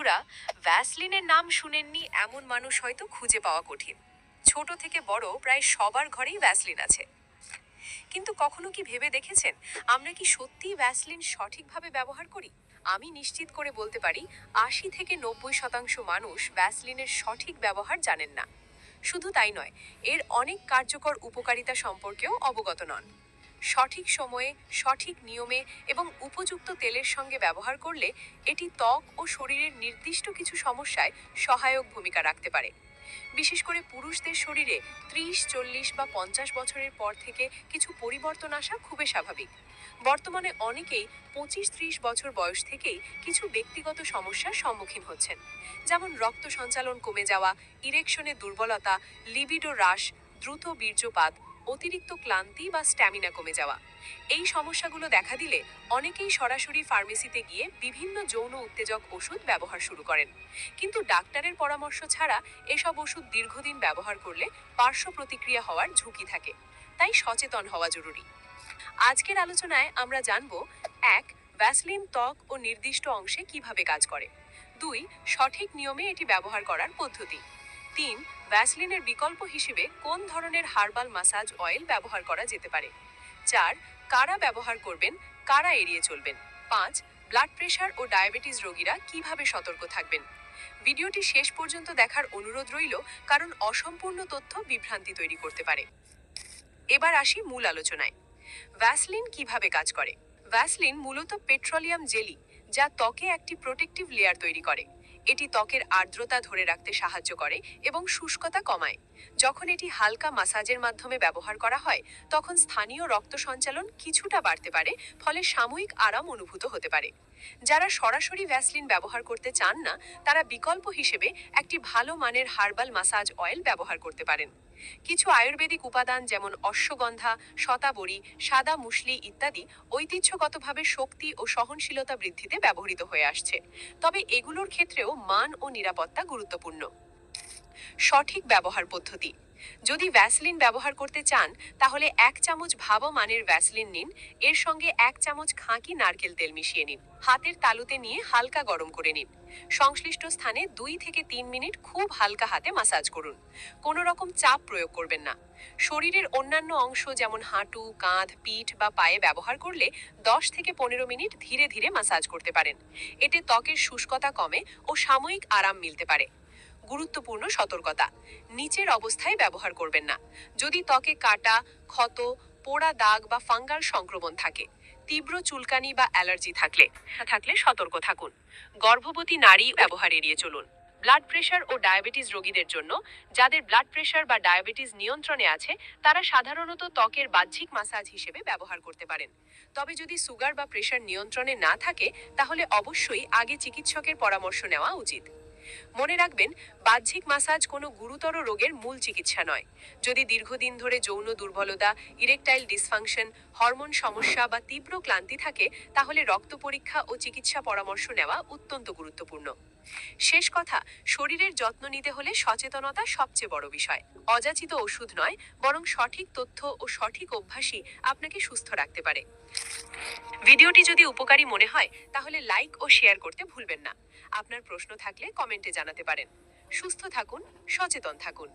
বন্ধুরা, ভ্যাসলিনের নাম শুনেননি এমন মানুষ হয়তো খুঁজে পাওয়া কঠিন। ছোট থেকে বড় প্রায় সবার ঘরেই ভ্যাসলিন আছে। কিন্তু কখনো কি ভেবে দেখেছেন, আমরা কি সত্যিই ভ্যাসলিন সঠিকভাবে ব্যবহার করি? আমি নিশ্চিত করে বলতে পারি, 80 থেকে 90% মানুষ ভ্যাসলিনের সঠিক ব্যবহার জানেন না। শুধু তাই নয়, এর অনেক কার্যকর উপকারিতা সম্পর্কেও অবগত নন। সঠিক সময়ে, সঠিক নিয়মে এবং উপযুক্ত তেলের সঙ্গে ব্যবহার করলে এটি ত্বক ও শরীরের নির্দিষ্ট কিছু সমস্যায় সহায়ক ভূমিকা রাখতে পারে। বিশেষ করে পুরুষদের শরীরে 30, 40 বা 50 বছরের পর থেকে কিছু পরিবর্তন আসা খুবই স্বাভাবিক। বর্তমানে অনেকেই 25-30 বছর বয়স থেকেই কিছু ব্যক্তিগত সমস্যার সম্মুখীন হচ্ছেন, যেমন রক্ত সঞ্চালন কমে যাওয়া, ইরেকশনে দুর্বলতা, লিবিডো হ্রাস, দ্রুত বীর্যপাত, অতিরিক্ত ক্লান্তি বা স্ট্যামিনা কমে যাওয়া। এই সমস্যাগুলো দেখা দিলে অনেকেই সরাসরি ফার্মেসিতে গিয়ে বিভিন্ন যৌন উত্তেজক ওষুধ ব্যবহার শুরু করেন। কিন্তু ডাক্তারের পরামর্শ ছাড়া এসব ওষুধ দীর্ঘদিন ব্যবহার করলে পার্শ্ব প্রতিক্রিয়া হওয়ার ঝুঁকি থাকে। তাই সচেতন হওয়া জরুরি। আজকের আলোচনায় আমরা জানব: 1. ভ্যাসলিন ত্বক ও নির্দিষ্ট অংশে কিভাবে কাজ করে। 2. সঠিক নিয়মে এটি ব্যবহার করার পদ্ধতি। 3. ভ্যাসলিনের বিকল্প হিসেবে কোন ধরনের হার্বাল মাসাজ অয়েল ব্যবহার করা যেতে পারে। 4. কারা ব্যবহার করবেন, কারা এড়িয়ে চলবেন। 5. ব্লাড প্রেশার ও ডায়াবেটিস রোগীরা কিভাবে সতর্ক থাকবেন। ভিডিওটি শেষ পর্যন্ত দেখার অনুরোধ রইল, কারণ অসম্পূর্ণ তথ্য বিভ্রান্তি তৈরি করতে পারে। এবার আসি মূল আলোচনায়। ভ্যাসলিন কিভাবে কাজ করে। ভ্যাসলিন মূলত পেট্রোলিয়াম জেলি, যা ত্বকে একটি প্রোটেক্টিভ লেয়ার তৈরি করে। এটি ত্বকের আর্দ্রতা ধরে রাখতে সাহায্য করে এবং শুষ্কতা কমায়। যখন এটি হালকা মাসাজের মাধ্যমে ব্যবহার করা হয়, তখন স্থানীয় রক্ত সঞ্চালন কিছুটা বাড়তে পারে, ফলে সাময়িক আরাম অনুভূত হতে পারে। যারা সরাসরি ভ্যাসলিন ব্যবহার করতে চান না, তারা বিকল্প হিসেবে একটি ভালো মানের হার্বাল মাসাজ অয়েল ব্যবহার করতে পারেন। কিছু আয়ুর্বেদিক উপাদান যেমন অশ্বগন্ধা, শতাবরী, সাদা মুসলি ইত্যাদি ঐতিহ্যগতভাবে শক্তি ও সহনশীলতা বৃদ্ধিতে ব্যবহৃত হয়ে আসছে। তবে এগুলোর ক্ষেত্রেও মান ও নিরাপত্তা গুরুত্বপূর্ণ। সঠিক ব্যবহার পদ্ধতি। যদি ভ্যাসলিন ব্যবহার করতে চান, তাহলে 1 চামচ ভালো মানের ভ্যাসলিন নিন। এর সঙ্গে 1 চামচ খাঁটি নারকেল তেল মিশিয়ে নিন। হাতের তালুতে নিয়ে হালকা গরম করে নিন। সংশ্লিষ্ট স্থানে 2 থেকে 3 মিনিট খুব হালকা হাতে মাসাজ করুন। কোনো রকম চাপ প্রয়োগ করবেন না। শরীরের অন্যান্য অংশ যেমন হাঁটু, কাঁধ, পিঠ বা পায়ে ব্যবহার করলে 10 থেকে 15 মিনিট ধীরে ধীরে মাসাজ করতে পারেন। এতে ত্বকের শুষ্কতা কমে ও সাময়িক আরাম মিলতে পারে। গুরুত্বপূর্ণ সতর্কতা: নিচের অবস্থায় ব্যবহার করবেন না। যদি ত্বকে কাটা, ক্ষত, পোড়া দাগ বা ফাঙ্গাল সংক্রমণ থাকে, তীব্র চুলকানি বা অ্যালার্জি থাকলে সতর্ক থাকুন। গর্ভবতী নারী ব্যবহার এড়িয়ে চলুন। ব্লাড প্রেশার ও ডায়াবেটিস রোগীদের জন্য, যাদের ব্লাড প্রেশার বা ডায়াবেটিস নিয়ন্ত্রণে আছে, তারা সাধারণত ত্বকের বাহ্যিক মাসাজ হিসেবে ব্যবহার করতে পারেন। তবে যদি সুগার বা প্রেশার নিয়ন্ত্রণে না থাকে, তাহলে অবশ্যই আগে চিকিৎসকের পরামর্শ নেওয়া উচিত। মনে রাখবেন, বাহ্যিক মাসাজ কোনো গুরুতর রোগের মূল চিকিৎসা নয়। যদি দীর্ঘদিন ধরে যৌন দুর্বলতা, ইরেকটাইল ডিসফাংশন, হরমোন সমস্যা বা তীব্র ক্লান্তি থাকে, তাহলে রক্ত পরীক্ষা ও চিকিৎসা পরামর্শ নেওয়া অত্যন্ত গুরুত্বপূর্ণ। শেষ কথা, শরীরের যত্ন নিতে হলে সচেতনতা সবচেয়ে বড় বিষয়। অযাচিত ওষুধ নয়, বরং সঠিক তথ্য ও সঠিক অভ্যাসই আপনাকে সুস্থ রাখতে পারে। ভিডিওটি যদি উপকারী মনে হয়, তাহলে লাইক ও শেয়ার করতে ভুলবেন না। আপনার প্রশ্ন থাকলে কমেন্টে জানাতে পারেন। সুস্থ থাকুন, সচেতন থাকুন।